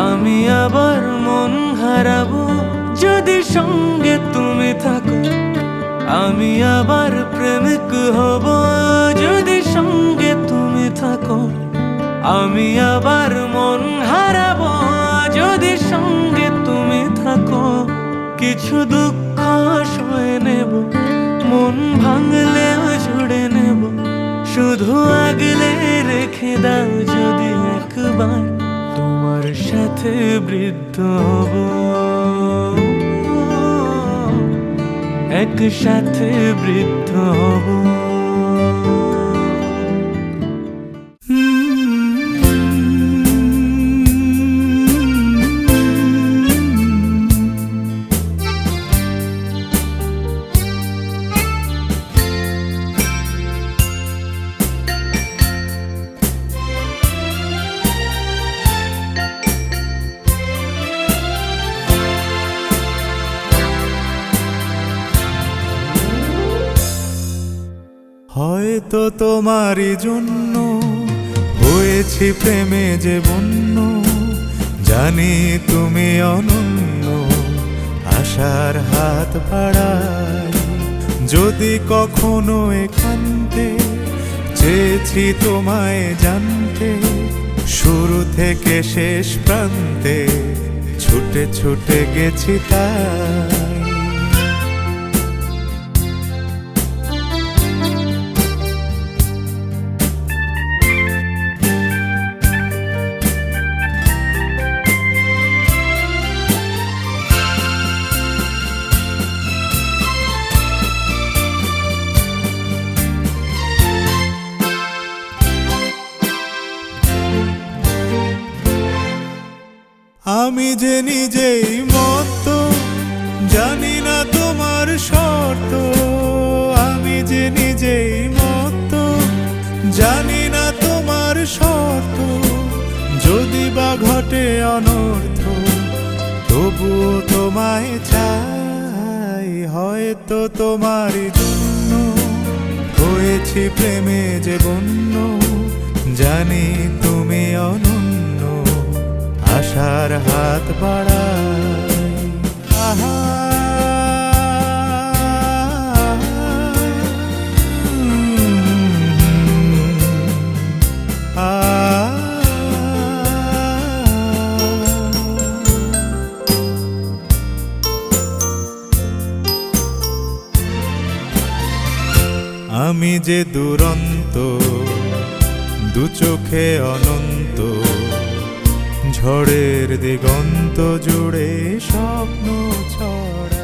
আমি আবার মন হারাবো যদি সঙ্গে তুমি থাকো। আমি আবার প্রেমিক হব যদি সঙ্গে তুমি থাকো। আমি আবার মন হারাবো যদি সঙ্গে তুমি থাকো। কিছু দুঃখ সয়ে নেব, মন ভাঙলেও জুড়ে নেব। শুধু আগলে রেখে দাও যদি একবার, তোমার সাথে বৃদ্ধ হব, একসাথে বৃদ্ধ হব। হয়তো তোমারই জন্য হয়েছি প্রেমে যে বন্য। জানি তুমি অনন্য, আশার হাত বাড়াই। যদি কখনো এখানতে চেয়েছি তোমায় জানতে, শুরু থেকে শেষ প্রান্তে ছুটে ছুটে গেছি তাই। আমি যে নিজেই মত্ত, জানি না তোমার শর্ত। আমি যে নিজেই মত্ত, জানি না তোমার শর্ত। যদি বা ঘটে অনর্থ, তবুও তোমায় চাই। হয়তো তোমারই জন্য হয়েছি প্রেমে যে বন্য। জানি তুমি অনন্য, আশার হাত বাড়াই। আহা আমি যে দুরন্ত, দু চোখে অনন্ত, ঝড়ের দিগন্ত জুড়ে স্বপ্ন ছড়াই।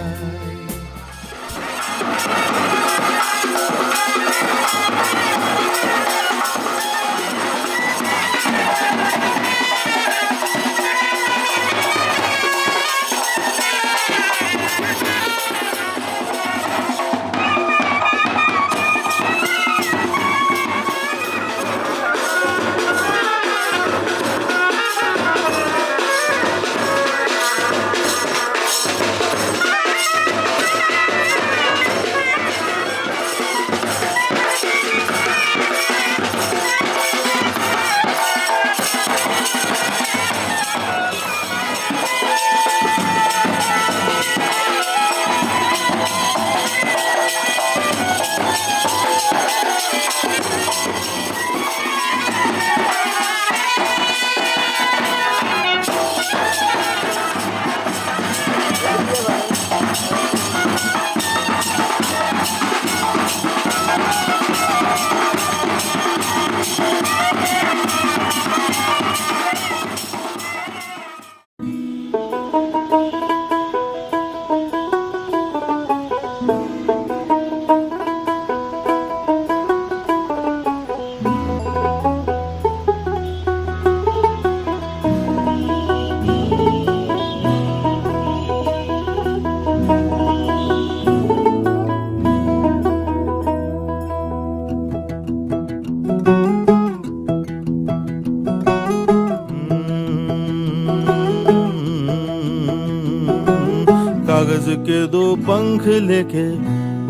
कागज के दो पंख लेके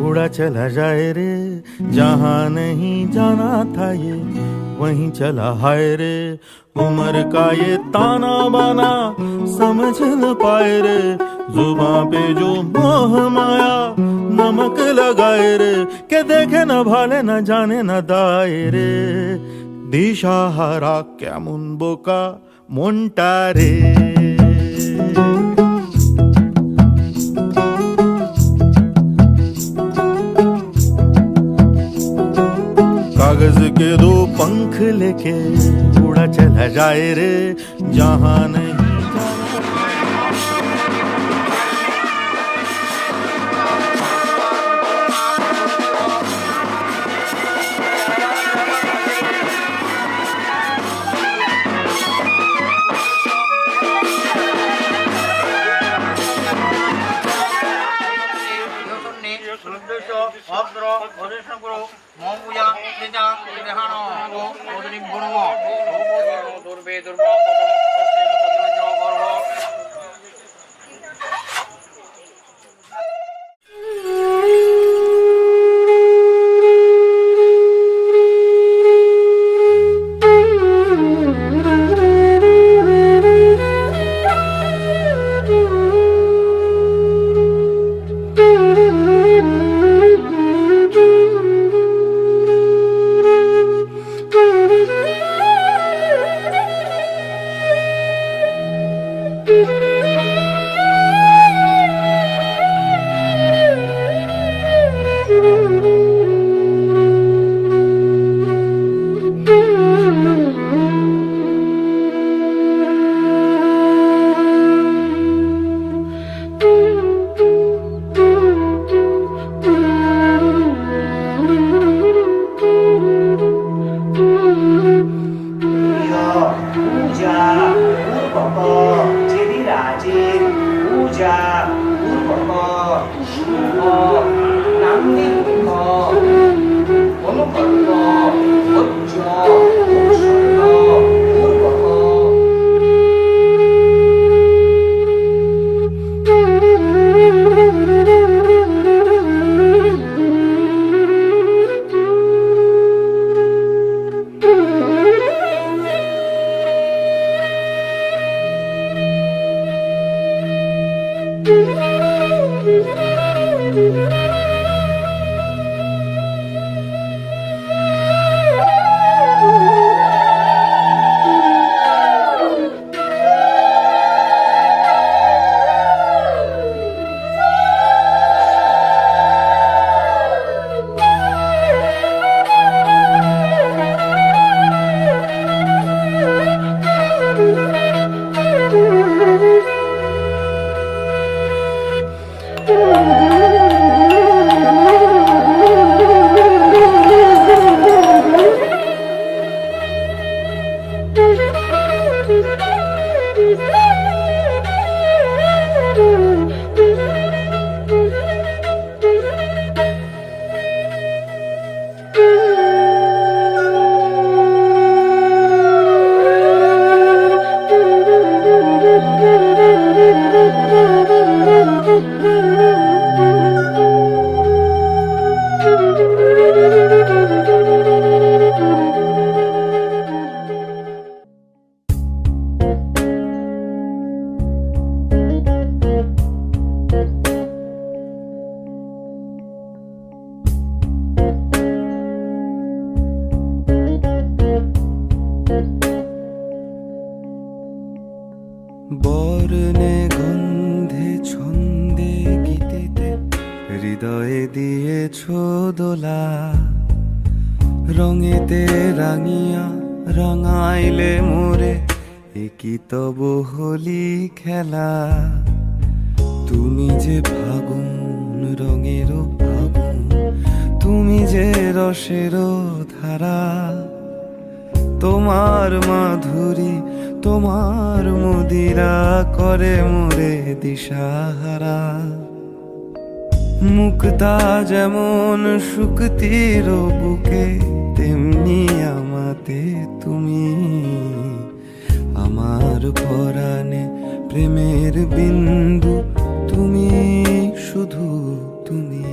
उड़ा चला जाए रे, जहाँ नहीं जाना था ये वहीं चला हाय रे। उम्र का ये ताना बाना समझ न पाए रे, जुबां पे जो मोह माया नमक लगाए रे, के देखे न भाले न जाने न दाए रे, दिशाहारा केमन बोका মনটা রে। कागज के दो पंख लेके उड़ा चला जाए रे, जहां नहीं ভদ্র অধিষ্ণ গুরু মৌয়া নিজা নিহান ওদনি গুরু দুর্বে দুর্ব বর্ণে গন্ধে ছন্দে গীতিতে হৃদয়ে দিয়েছো দোলা, রঙেতে রাঙিয়া রাঙাইলে মোরে একই তব হোলি খেলা। তুমি যে ফাগুন রঙেরও ফাগুন, তুমি যে রসেরও ধারা, তোমার মাধুরী তোমার মদিরা করে মোরে দিশাহারা। মুক্তা যেমন শুকতির বুকে, তেমনি আমাতে তুমি, আমার পরাণে প্রেমের বিন্দু তুমি, শুধু তুমি।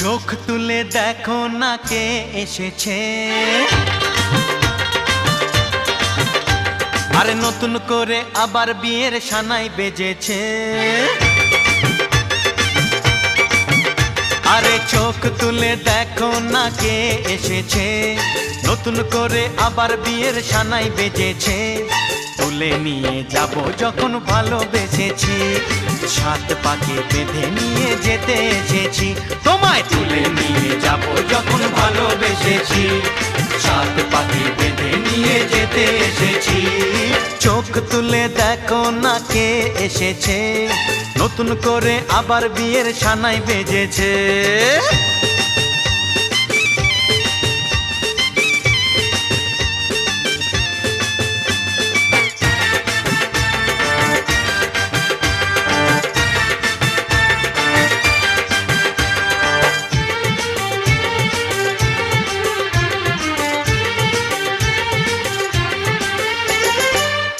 চোখ তুলে দেখো না কে এসেছে, আরে নতুন করে আবার বিয়ের সানাই বেজেছে। আরে চোখ তুলে দেখো না কে এসেছে, নতুন করে আবার বিয়ের সানাই বেজেছে। তুলে নিয়ে যাব যখন ভালোবেসেছি, সাত পাকে বেঁধে নিয়ে যেতে এসেছি। তোমায় তুলে নিয়ে যাব যখন ভালোবেসেছি, সাত পাকে বেঁধে নিয়ে যেতে এসেছি। চোখ তুলে দেখো না কে এসেছে, নতুন করে আবার বিয়ের সানাই বেজেছে।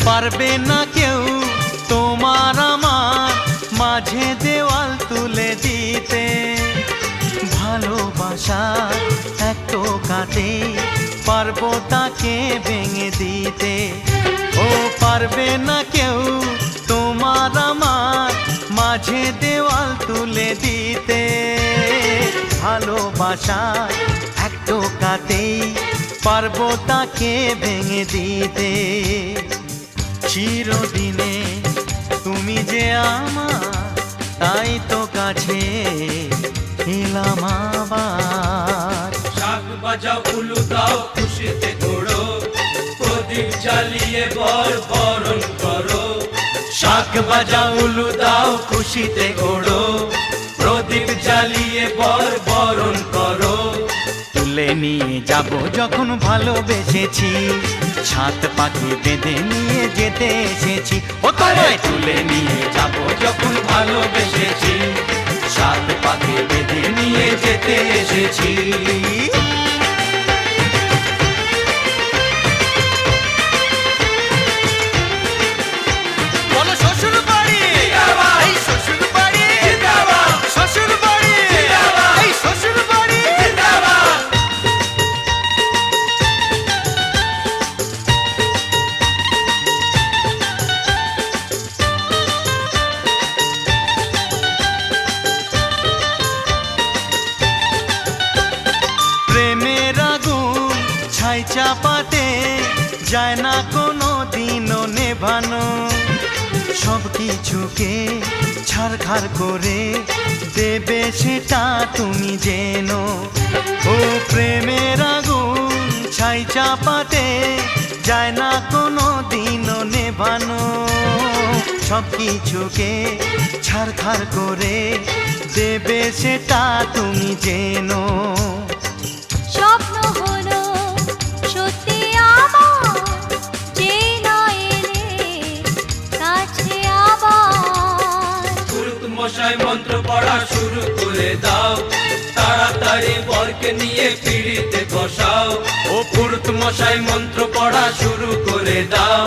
পারবে না কেউ তোমার আমার মাঝে দেওয়াল তুলে দিতে, ভালোবাসা এক টোকাতে পারবো তাকে ভেঙে দিতে। ও পারবে না কেউ তোমার আমার মাঝে দেওয়াল তুলে দিতে, ভালোবাসা এক টোকাতেই পারবো তাকে ভেঙে দিতে। চিরদিনে তুমি যে আমার, তাই তো কাছে এলাম আবার। শাক বাজাও উলু দাও খুশিতে ঘোড়ো, প্রদীপ জ্বালিয়ে বরণ করো। শাক বাজাও উলু দাও খুশিতে ওড়ো, প্রদীপ জ্বালিয়ে বরণ করো। তুলে নিয়ে যাব যখন ভালোবেসেছি, সাত পাকে বেঁধে নিয়ে যেতে এসেছি। ও তোমায় তুলে নিয়ে যাব যখন ভালোবেসেছি, সাত পাকে বেঁধে নিয়ে যেতে এসেছি। বলো শ্বশুর বাড়ি, এই শ্বশুর বাড়ি, শ্বশুর বাড়ি, এই শ্বশুর বাড়ি। প্রেমের আগুন ছাই চাপাতে যায় না কোনো দিনও নেভানো, সব কিছুকে ছাড়খাড় করে দেবে সেটা তুমি জেনো। ও প্রেমের আগুন ছাই চাপাতে যায় না কোনো দিনও নেভানো, সব কিছুকে ছাড়খাড় করে দেবে সেটা তুমি জেনো। স্বপ্ন হলো সত্যি আমার, যে না এলে কাছে আবার। পুরুত মশাই মন্ত্র পড়া শুরু করে দাও, তাড়াতাড়ি বরকে নিয়ে পিড়িতে বসাও। ও পুরুত মশাই মন্ত্র পড়া শুরু করে দাও,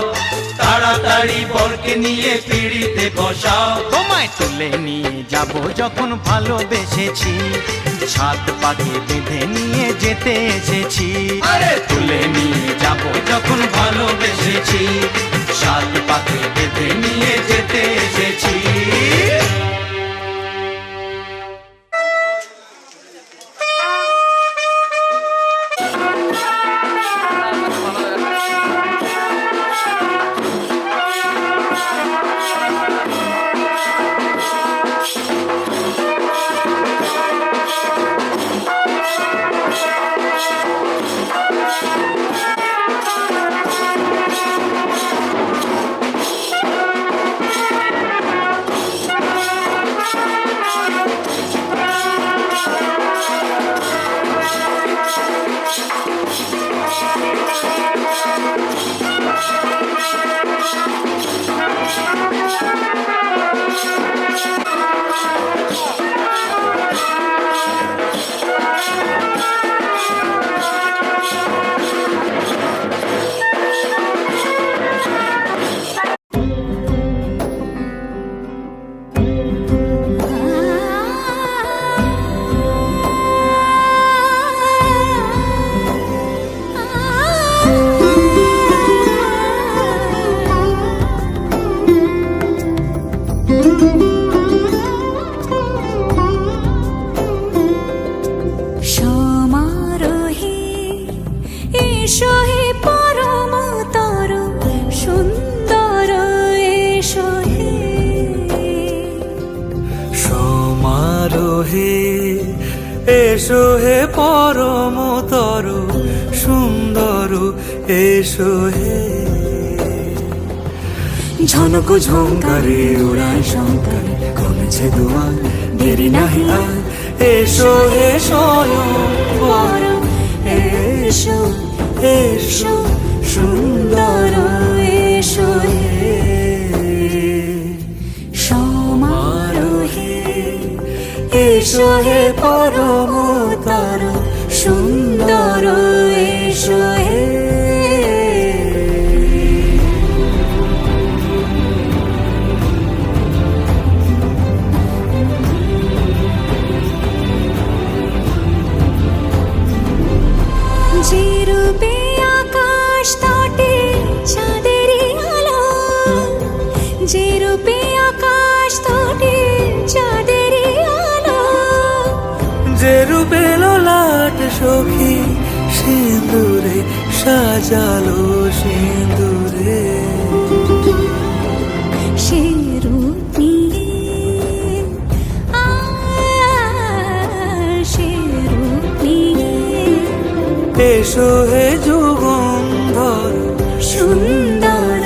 তাড়াতাড়ি বরকে নিয়ে পিড়িতে বসাও। তোমায় তুলে নিয়ে যাব যখন ভালোবেসেছি, সাত পাকে বেঁধে নিয়ে যেতে এসেছি। আরে তুলে নিয়ে যাব যখন ভালোবেসেছি, সাত পাকে বেঁধে নিয়ে যেতে এসেছি। এসো হে পরমতর সুন্দর, এসো হে। ঝনক ঝঙ্কারে উড়ায় শঙ্কারে কমেছে দুয়ার, দেরি নাহি আর। এসো হে স্বয়ং বর, এসো এসো সুন্দর, এসো হে সমারোহে। এসো হে পরমতর সুন্দর, এসো হে। যে রূপে আকাশ তটে চাঁদেরই আলো, যে রূপে আকাশ তটে চাঁদেরই আলো, যে রূপে ললাট সখী সিঁদুরে সাজালো সিঁদুরে। সে রূপ নিয়ে সে রূপ নিয়ে এসো হে যুগন্ধর সুন্দর,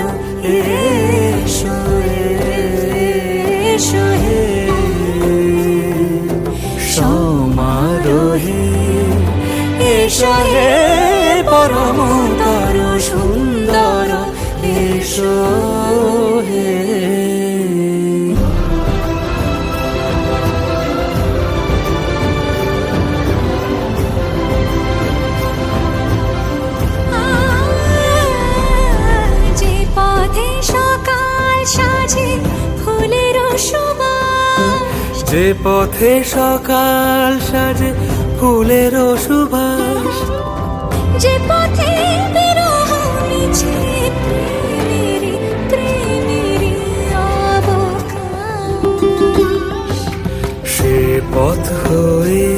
এসো এসো হে সমারোহে। এসো হে পরমতর সুন্দর, এসো হে। যে পথে সকাল সাজে ফুলের সুবাস, যে পথে সকাল সাজে ফুলের সুবাস, যে পথে বিরহ মিছে প্রেমের প্রেমের অবকাশ, সে পথ হয়ে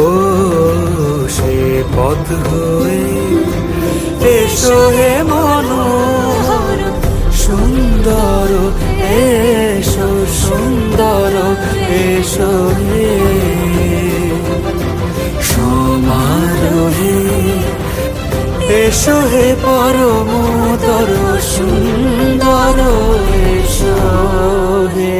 ও সে পথ হয়ে। এসো হে মনোহর সুন্দর, এসো সুন্দর, এসো হে সমারোহে। এসো হে পরমতর সুন্দর, এসো হে।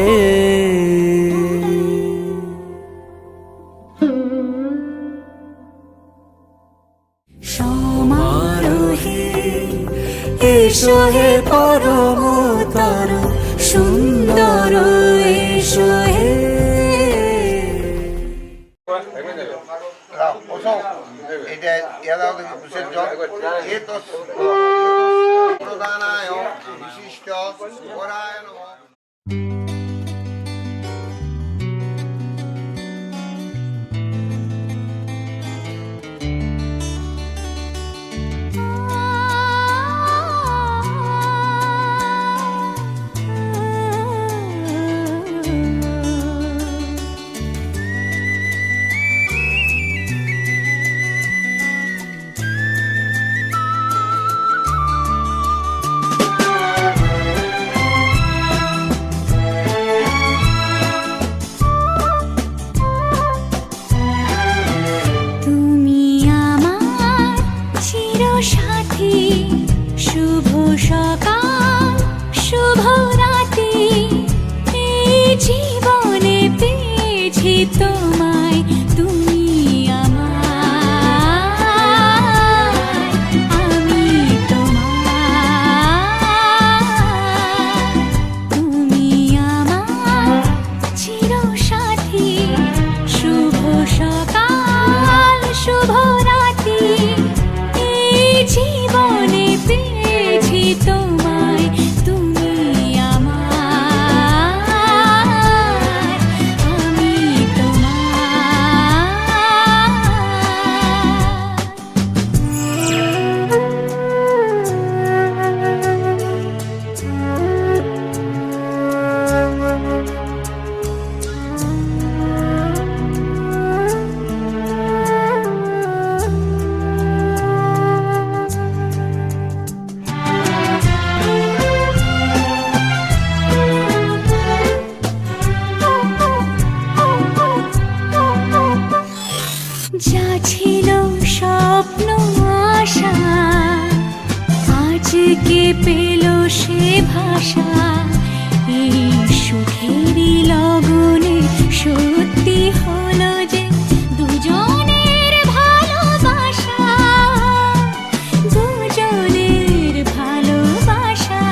সমারোহে। এসো হে পরমতর সুন্দর, এসো হে। এটা এরা বুঝের জল এ তো প্রধানায় বিশিষ্ট পরায় নমঃ। তোমায় তুমি আমায়, আমি তোমায়, তুমি আমার চিরসাথী। শুভ সকাল শুভ রাতি, এই জীবনে পেয়েছি তোমায়, তুমি আমার, আমি তোমার। যা ছিল স্বপ্ন আশা আজকে পেল সে ভাষা। এই সুখেরই লগনে সত্যি হলো যে দুজনের ভালোবাসা, দুজনের ভালোবাসা।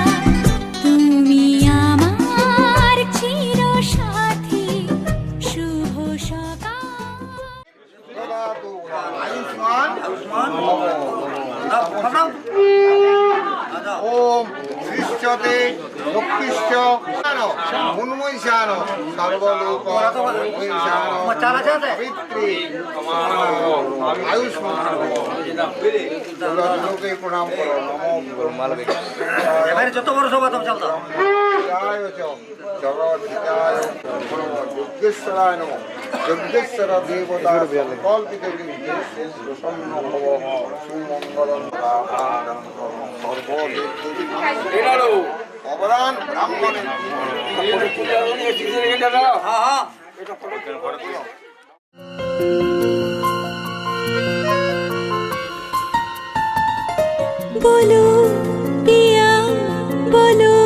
তুমি আমার চিরসাথী, শুভ সকাল। ओम श्रीश्चते लक्ष्मीश्च मुन्मयशानो सर्वलोक मुन्मयशानो सावित्री आयुष्मान लोके प्रणाम करो नमो এবারে যত বড় সভা তুমি চলতো जय जगत हिताय यज्ञेश्वराय नमो यज्ञेश्वर देवता कल्पित प्रसन्न भव सुमंगलम অবদান ব্রাহ্মণের বলো পিয়া বলো,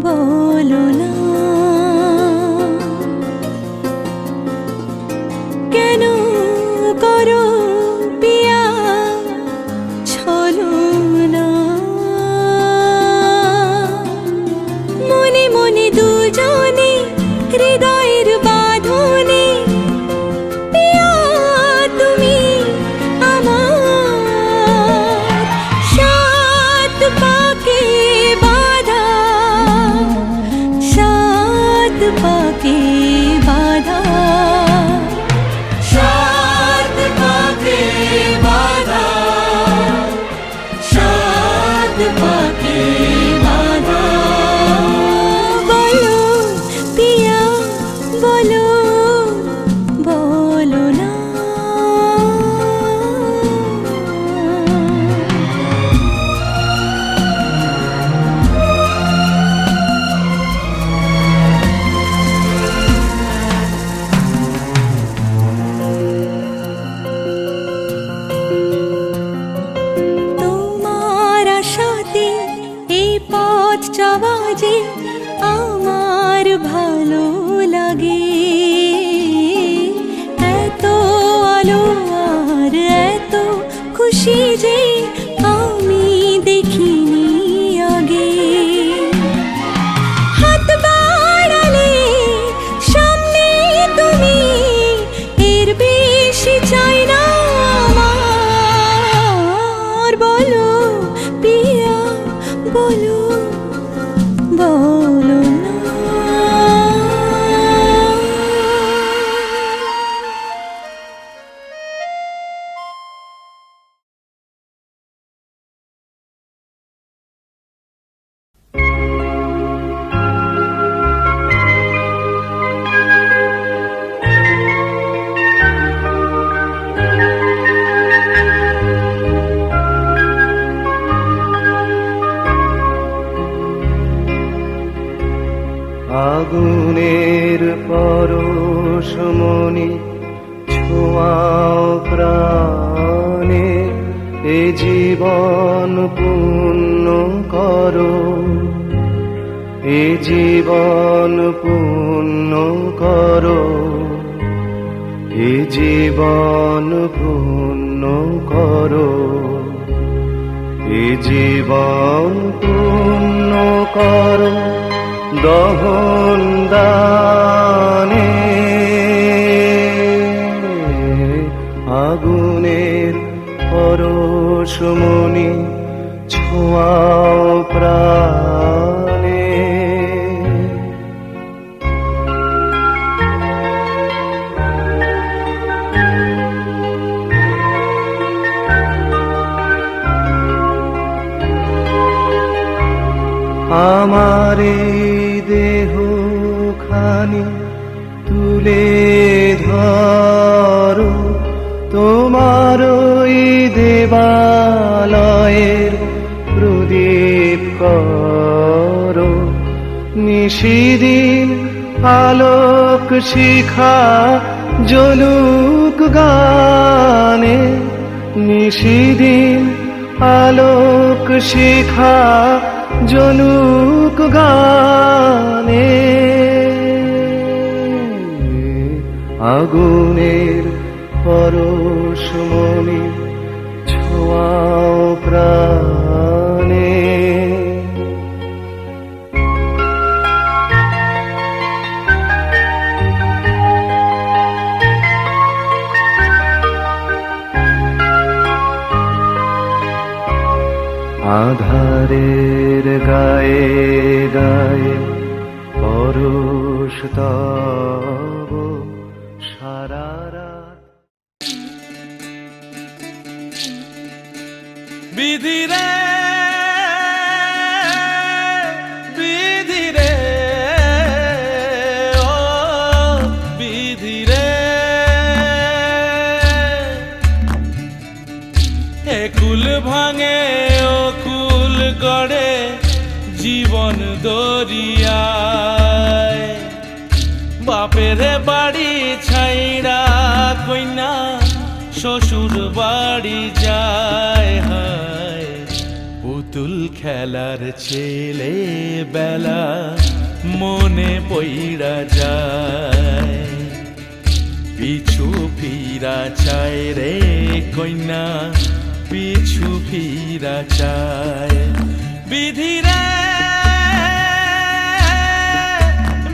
বলো না কেন করো পিয়া ছলনা। মনে মনে দুজনে হৃদয়ের বাঁধনে পিয়া তুমি আমার সাত পাকে বাঁধা, সাত পাকে বাঁধা, সাত পাকে বাঁধা, সাত পাকে বাঁধা। বলো পিয়া বলো, বলো না তোমার আশাতে এই পথ চলা যে আমার ভালো লাগে। এত আলো আর এত খুশি যে আমি দেখিনি আগে। হাত বাড়ালে সামনে তুমি, এর বেশি চাই না আমার। বলো পিয়া বলো, বলো না আগুনের পরশমণি ছোঁয়াও প্রাণে, এ জীবন পূর্ণ করো, এ জীবন পূর্ণ করো, এ জীবন পূর্ণ করো, এ জীবন পূর্ণ করো দহন দানে। আগুনের পরশমণি ছোঁয়াও প্রাণে। আমার এই দেহ খানি তুলে ধরো, তোমার ওই দেবালয়ের প্রদীপ করো। নিশিদিন আলোক শিখা জ্বলুক গানে, নিশিদিন আলোক শিখা জ্বলুক গানে। আগুনের পরশমণি ছোঁয়াও প্রাণে। আধারের গায়ে গায়ে পরশ তব সারা রাত। বিধিরে বিধিরে ও বিধিরে, একুল ভাঙে ও কুল গড়ে জীবন দরিয়ায়। বাপের বাড়ি ছাইড়া কইনা শ্বশুর বাড়ি যায়, হায় পুতুল খেলার ছেলে বেলা মনে পইড়া যায়। পিছু ফিরা চায় রে কইনা, পিছু ফিরা চায়। বিধিরে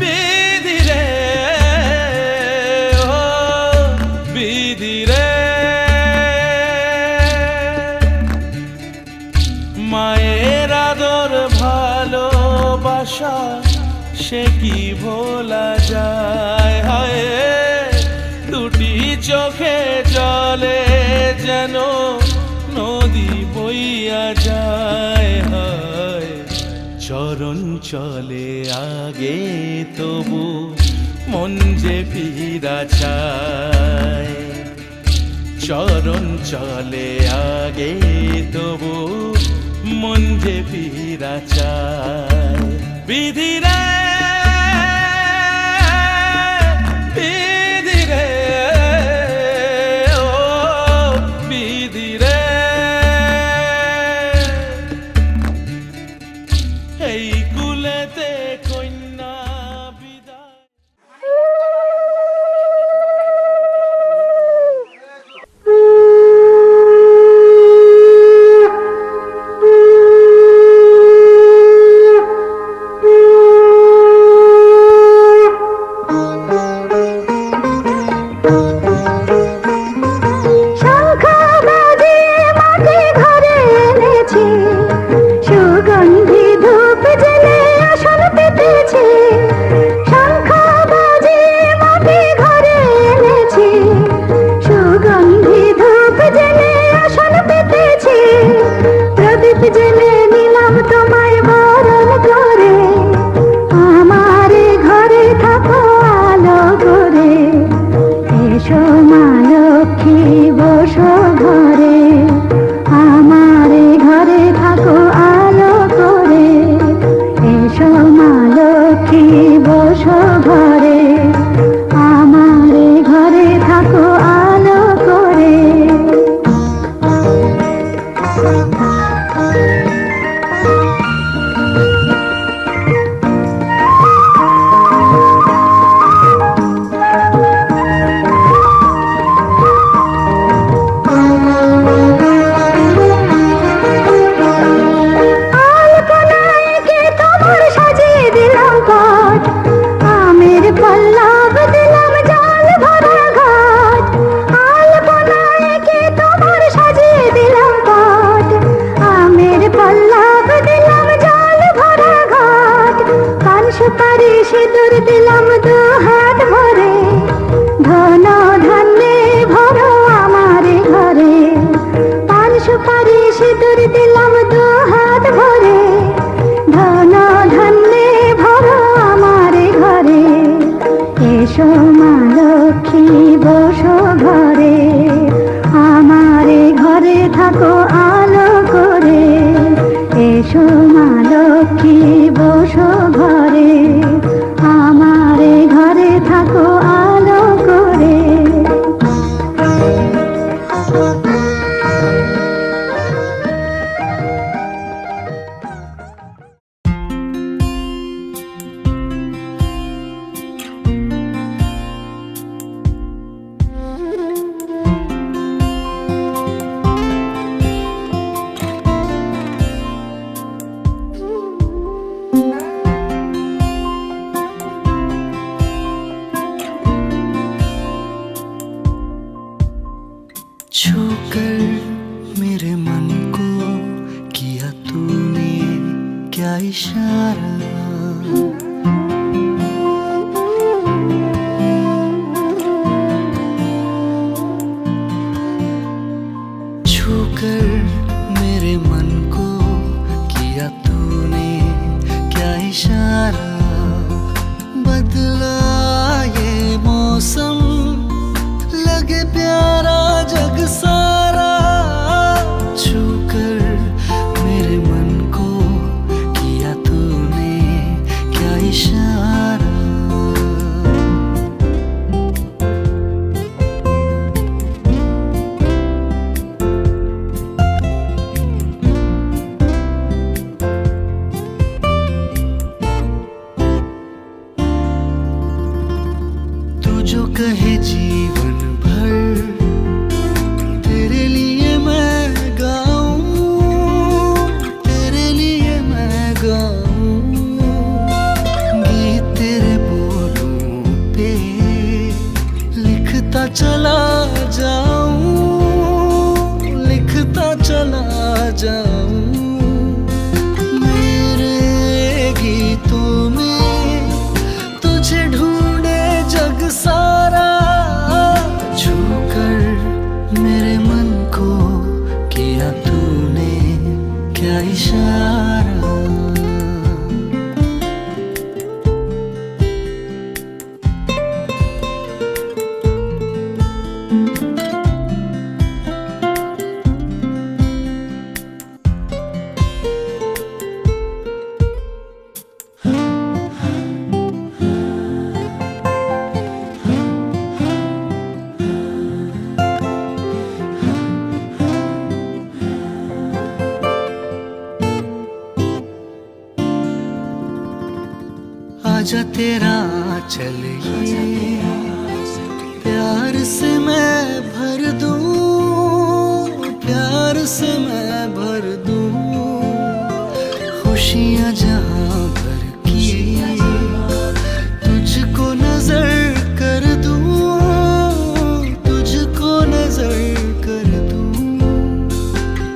বিধিরে ও বিধিরে, মায়ের আদর ভালোবাসা সে কি ভোলা যায়। হায় দুটি চোখে জলে যেন নদী বইয়া যায়। হায় চরণ চলে আগে তবু মন যে ফিরা চায়। চরণ চলে আগে তবু মন যে ফিরা চায়। বিধিরে বিধিরে ও বিধিরে, এই কুলেতে কন্যা বিদায়। छूकर मेरे मन को किया तूने क्या इशारा, छूकर मेरे मन को किया तूने क्या इशारा, बदला ये मौसम लगे प्यारा जग सारा, छूकर मेरे मन को किया तूने क्या इशारा। तू जो कहे जीवन भर तेरे लिए मैं गाऊं, तेरे लिए मैं गाऊं, गीत तेरे बोलों पे लिखता चला जाऊं, लिखता चला जाऊं, मेरे गीतों में तुझे ढूंढे जग सारा, छूकर मेरे मन को किया तूने क्या इशारा। आजा तेरा चल ये प्यार से मैं भर दूं, प्यार से मैं भर दूं, खुशियाँ जहाँ भर की तुझको नजर कर दूं, तुझको नजर कर दूं,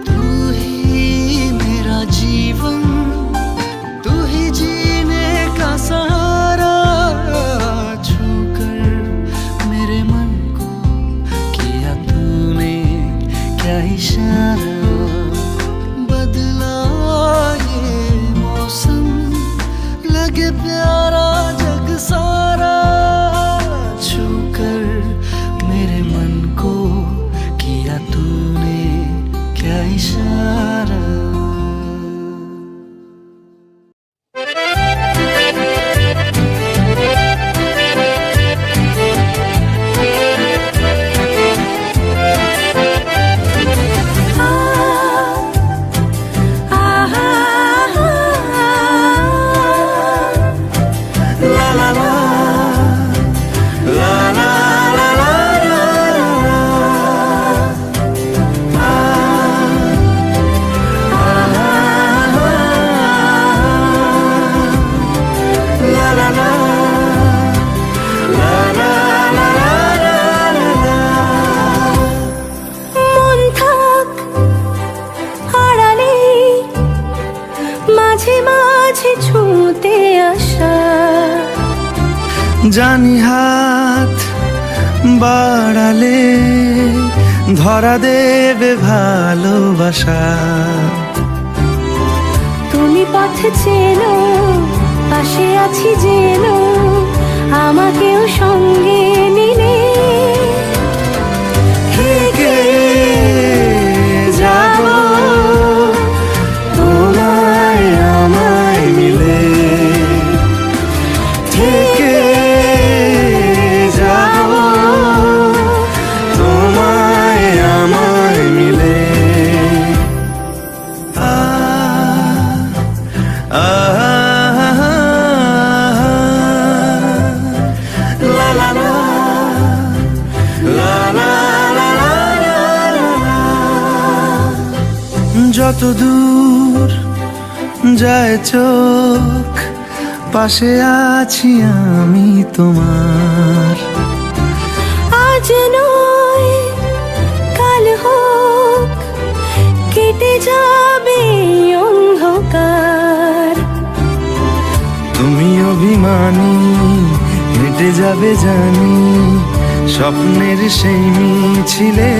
तू ही मेरा जीवन, तू ही जीने का सहारा, छूकर मेरे मन को किया तूने क्या इशारा, बदला ये मौसम लगे प्यारा जग सारा, छूकर मेरे मन को किया तूने क्या इशारा। মন থাক আড়ালে, মাঝে মাঝে ছুঁতে আসা, জানি হাত বাড়ালে ধরা দেবে ভালোবাসা, তুমি পথ চেনো, পাশে আছি জেনো, আমাকেও সঙ্গে নিলে থেকে যাব তোমায় আমায় মিলে, থেকে যাব তোমায় আমায় মিলে। লা লা লা লা লা লা লা লা, যত দূর যায় চোখ পাশে আছি আমি তোমার, আজ নয় কাল মানি হেঁটে যাবে জানি স্বপ্নের সেই মিছিলে